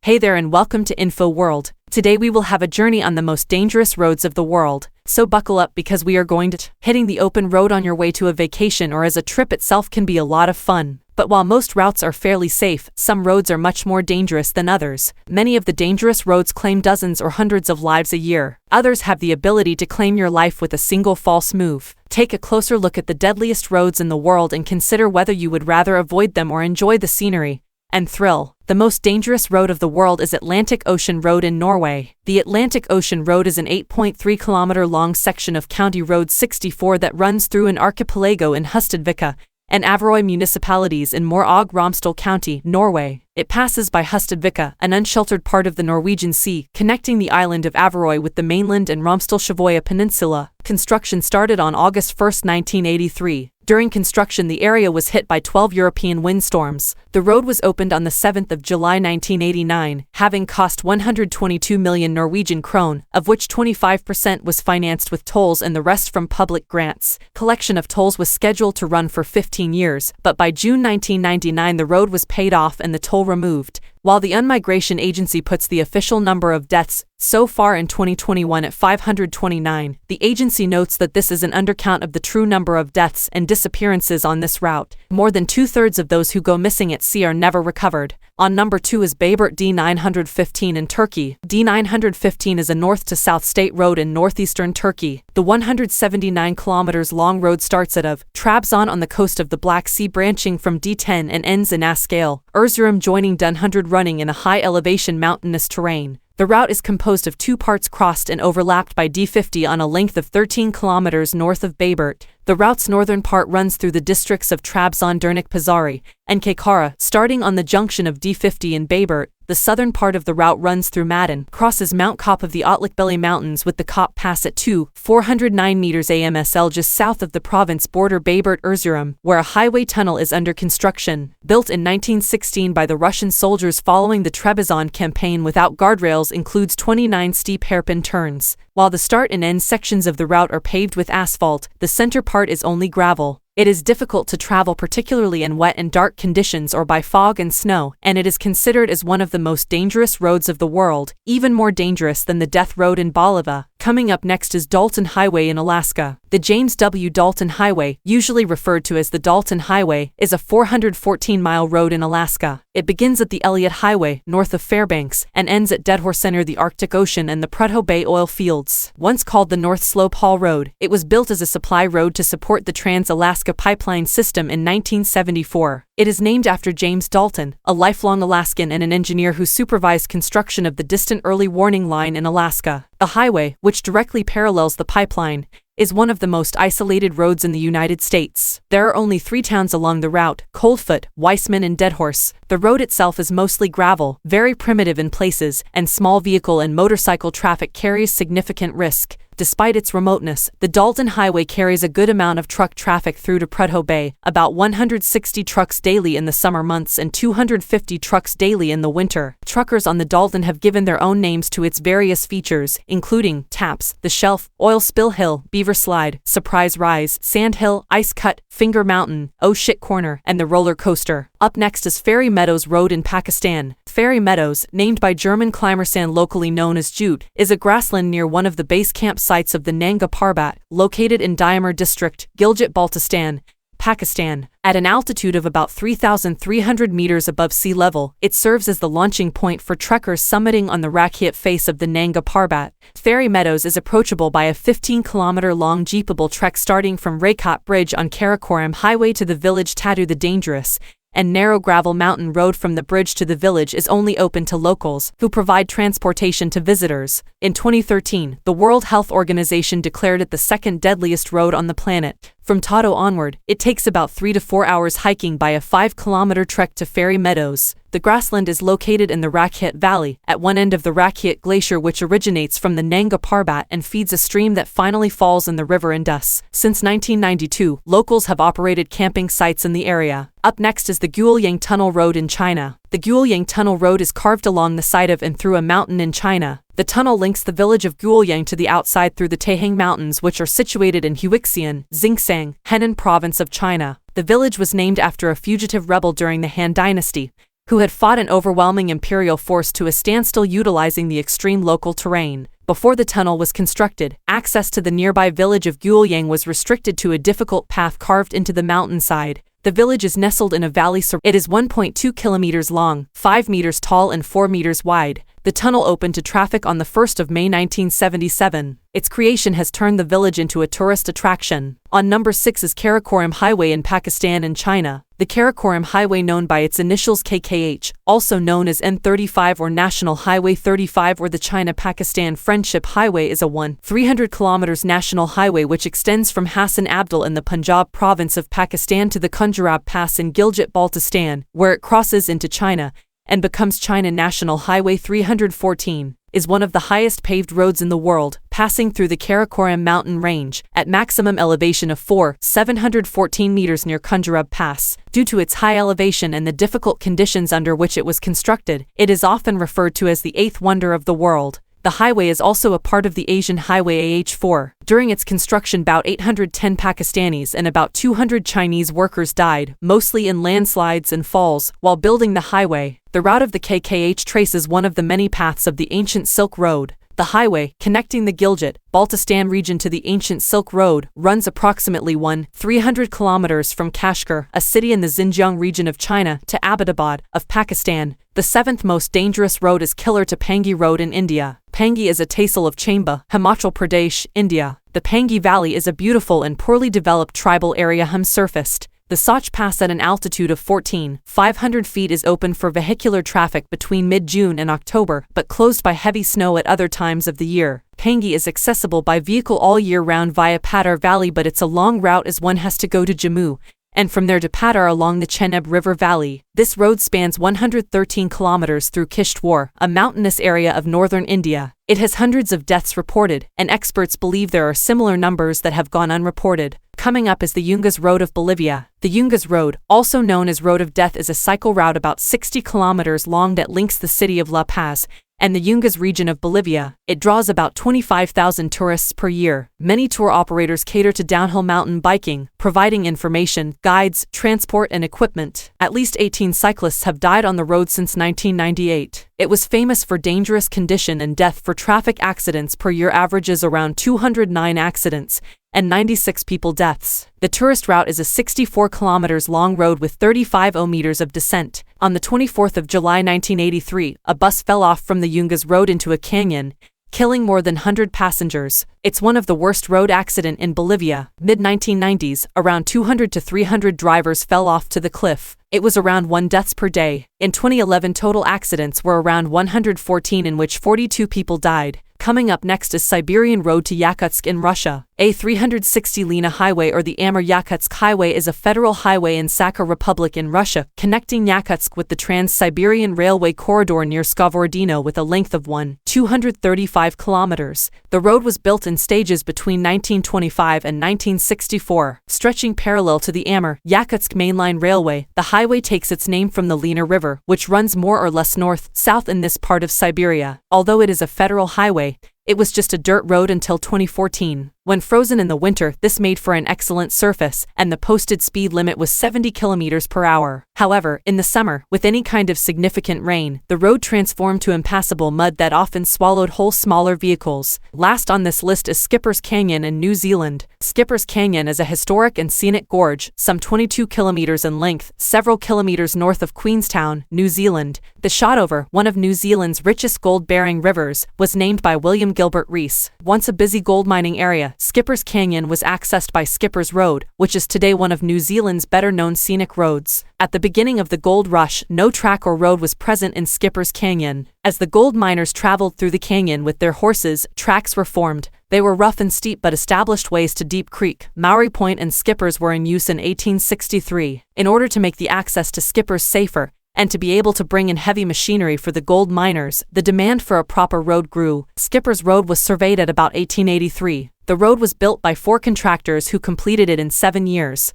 Hey there and welcome to InfoWorld. Today we will have a journey on the most dangerous roads of the world. So buckle up because we are going to hitting the open road on your way to a vacation or as a trip itself can be a lot of fun. But while most routes are fairly safe, some roads are much more dangerous than others. Many of the dangerous roads claim dozens or hundreds of lives a year. Others have the ability to claim your life with a single false move. Take a closer look at the deadliest roads in the world and consider whether you would rather avoid them or enjoy the scenery and thrill. The most dangerous road of the world is Atlantic Ocean Road in Norway. The Atlantic Ocean Road is an 8.3-kilometer long section of County Road 64 that runs through an archipelago in Hustadvika and Averøy municipalities in Møre og Romsdal County, Norway. It passes by Hustadvika, an unsheltered part of the Norwegian Sea, connecting the island of Averøy with the mainland and Romsdalsøya Peninsula. Construction started on August 1, 1983. During construction, the area was hit by 12 European windstorms. The road was opened on the 7th of July 1989, having cost 122 million Norwegian krone, of which 25% was financed with tolls and the rest from public grants. Collection of tolls was scheduled to run for 15 years, but by June 1999 the road was paid off and the toll removed. While the Unmigration Agency puts the official number of deaths so far in 2021 at 529, the agency notes that this is an undercount of the true number of deaths and disappearances on this route. More than two-thirds of those who go missing at sea are never recovered. On number 2 is Bayburt D915 in Turkey. D915 is a north-to-south state road in northeastern Turkey. The 179 kilometers long road starts at Trabzon on the coast of the Black Sea, branching from D10 and ends in Askale, Erzurum, joining Dunhundred, running in a high-elevation mountainous terrain. The route is composed of two parts crossed and overlapped by D50 on a length of 13 kilometers north of Bayburt. The route's northern part runs through the districts of Trabzon, Dernek Pazari, and Kaykara, starting on the junction of D50 and Bayburt. The southern part of the route runs through Madden, crosses Mount Kop of the Otlakbeli Mountains with the Kop Pass at 409 meters AMSL just south of the province border Bayburt Erzurum, where a highway tunnel is under construction. Built in 1916 by the Russian soldiers following the Trebizond campaign without guardrails, includes 29 steep hairpin turns. While the start and end sections of the route are paved with asphalt, the center part is only gravel. It is difficult to travel, particularly in wet and dark conditions or by fog and snow, and it is considered as one of the most dangerous roads of the world, even more dangerous than the Death Road in Bolivar. Coming up next is Dalton Highway in Alaska. The James W. Dalton Highway, usually referred to as the Dalton Highway, is a 414-mile road in Alaska. It begins at the Elliott Highway, north of Fairbanks, and ends at Deadhorse near the Arctic Ocean and the Prudhoe Bay oil fields. Once called the North Slope Haul Road, it was built as a supply road to support the Trans-Alaska Pipeline System in 1974. It is named after James Dalton, a lifelong Alaskan and an engineer who supervised construction of the distant early warning line in Alaska. The highway, which directly parallels the pipeline, is one of the most isolated roads in the United States. There are only 3 towns along the route: Coldfoot, Weissman, and Deadhorse. The road itself is mostly gravel, very primitive in places, and small vehicle and motorcycle traffic carries significant risk. Despite its remoteness, the Dalton Highway carries a good amount of truck traffic through to Prudhoe Bay, about 160 trucks daily in the summer months and 250 trucks daily in the winter. Truckers on the Dalton have given their own names to its various features, including Taps, the Shelf, Oil Spill Hill, Beaver Slide, Surprise Rise, Sand Hill, Ice Cut, Finger Mountain, Oh Shit Corner, and the Roller Coaster. Up next is Fairy Meadows Road in Pakistan. Fairy Meadows, named by German climbers and locally known as Jute, is a grassland near one of the base camp sites of the Nanga Parbat, located in Diamur district, Gilgit-Baltistan, Pakistan. At an altitude of about 3,300 meters above sea level, it serves as the launching point for trekkers summiting on the Rakhit face of the Nanga Parbat. Fairy Meadows is approachable by a 15-kilometer-long jeepable trek starting from Raykot Bridge on Karakoram Highway to the village Tatu. The dangerous and narrow gravel mountain road from the bridge to the village is only open to locals, who provide transportation to visitors. In 2013, the World Health Organization declared it the second deadliest road on the planet. From Tatu onward, it takes about 3 to 4 hours hiking by a 5-kilometer trek to Fairy Meadows. The grassland is located in the Rakhit Valley, at one end of the Rakhit Glacier, which originates from the Nanga Parbat and feeds a stream that finally falls in the river Indus. Since 1992, locals have operated camping sites in the area. Up next is the Guoyang Tunnel Road in China. The Guoyang Tunnel Road is carved along the side of and through a mountain in China. The tunnel links the village of Guoyang to the outside through the Taihang Mountains, which are situated in Huixian, Xinjiang, Henan province of China. The village was named after a fugitive rebel during the Han Dynasty, who had fought an overwhelming imperial force to a standstill utilizing the extreme local terrain. Before the tunnel was constructed, access to the nearby village of Guoyang was restricted to a difficult path carved into the mountainside. The village is nestled in a valley. It is 1.2 kilometers long, 5 meters tall and 4 meters wide. The tunnel opened to traffic on the 1st of May 1977. Its creation has turned the village into a tourist attraction. On number 6 is Karakoram Highway in Pakistan and China. The Karakoram Highway, known by its initials KKH, also known as N35 or National Highway 35 or the China-Pakistan Friendship Highway, is a 300 km national highway which extends from Hassan Abdul in the Punjab province of Pakistan to the Khunjerab Pass in Gilgit-Baltistan, where it crosses into China and becomes China National Highway 314, is one of the highest paved roads in the world, passing through the Karakoram mountain range, at maximum elevation of 714 meters near Khunjerab Pass. Due to its high elevation and the difficult conditions under which it was constructed, it is often referred to as the eighth wonder of the world. The highway is also a part of the Asian Highway AH4. During its construction, about 810 Pakistanis and about 200 Chinese workers died, mostly in landslides and falls, while building the highway. The route of the KKH traces one of the many paths of the ancient Silk Road. The highway, connecting the Gilgit-Baltistan region to the ancient Silk Road, runs approximately 300 kilometers from Kashgar, a city in the Xinjiang region of China, to Abbottabad of Pakistan. The seventh most dangerous road is Killer to Pangi Road in India. Pangi is a tehsil of Chamba, Himachal Pradesh, India. The Pangi Valley is a beautiful and poorly developed tribal area, surfaced. The Sach Pass at an altitude of 14,500 feet is open for vehicular traffic between mid-June and October, but closed by heavy snow at other times of the year. Pangi is accessible by vehicle all year round via Padar Valley, but it's a long route as one has to go to Jammu, and from there to Padar along the Chenab River Valley. This road spans 113 kilometers through Kishtwar, a mountainous area of northern India. It has hundreds of deaths reported, and experts believe there are similar numbers that have gone unreported. Coming up is the Yungas Road of Bolivia. The Yungas Road, also known as Road of Death, is a cycle route about 60 kilometers long that links the city of La Paz and the Yungas region of Bolivia. It draws about 25,000 tourists per year. Many tour operators cater to downhill mountain biking, providing information, guides, transport, and equipment. At least 18 cyclists have died on the road since 1998. It was famous for dangerous condition and death for traffic accidents per year averages around 209 accidents and 96 people deaths. The tourist route is a 64 kilometers long road with 35 meters of descent. On the 24th of July 1983, a bus fell off from the Yungas Road into a canyon, killing more than 100 passengers. It's one of the worst road accident in Bolivia. Mid-1990s, around 200 to 300 drivers fell off to the cliff. It was around 1 deaths per day. In 2011, total accidents were around 114, in which 42 people died. Coming up next is Siberian Road to Yakutsk in Russia. A 360 Lena Highway, or the Amur-Yakutsk Highway, is a federal highway in Sakha Republic in Russia, connecting Yakutsk with the Trans-Siberian Railway corridor near Skavorodino with a length of 235 kilometers. The road was built in stages between 1925 and 1964, stretching parallel to the Amur-Yakutsk mainline railway. The highway takes its name from the Lena River, which runs more or less north-south in this part of Siberia. Although it is a federal highway, it was just a dirt road until 2014. When frozen in the winter, this made for an excellent surface, and the posted speed limit was 70 kilometers per hour. However, in the summer, with any kind of significant rain, the road transformed to impassable mud that often swallowed whole smaller vehicles. Last on this list is Skipper's Canyon in New Zealand. Skipper's Canyon is a historic and scenic gorge, some 22 kilometers in length, several kilometers north of Queenstown, New Zealand. The Shotover, one of New Zealand's richest gold-bearing rivers, was named by William Gilbert Rees. Once a busy gold mining area, Skipper's Canyon was accessed by Skipper's Road, which is today one of New Zealand's better-known scenic roads. At the beginning of the gold rush, no track or road was present in Skipper's Canyon. As the gold miners traveled through the canyon with their horses, tracks were formed. They were rough and steep but established ways to Deep Creek. Maury Point and Skippers were in use in 1863. In order to make the access to Skippers safer, and to be able to bring in heavy machinery for the gold miners, the demand for a proper road grew. Skipper's Road was surveyed at about 1883. The road was built by 4 contractors who completed it in 7 years.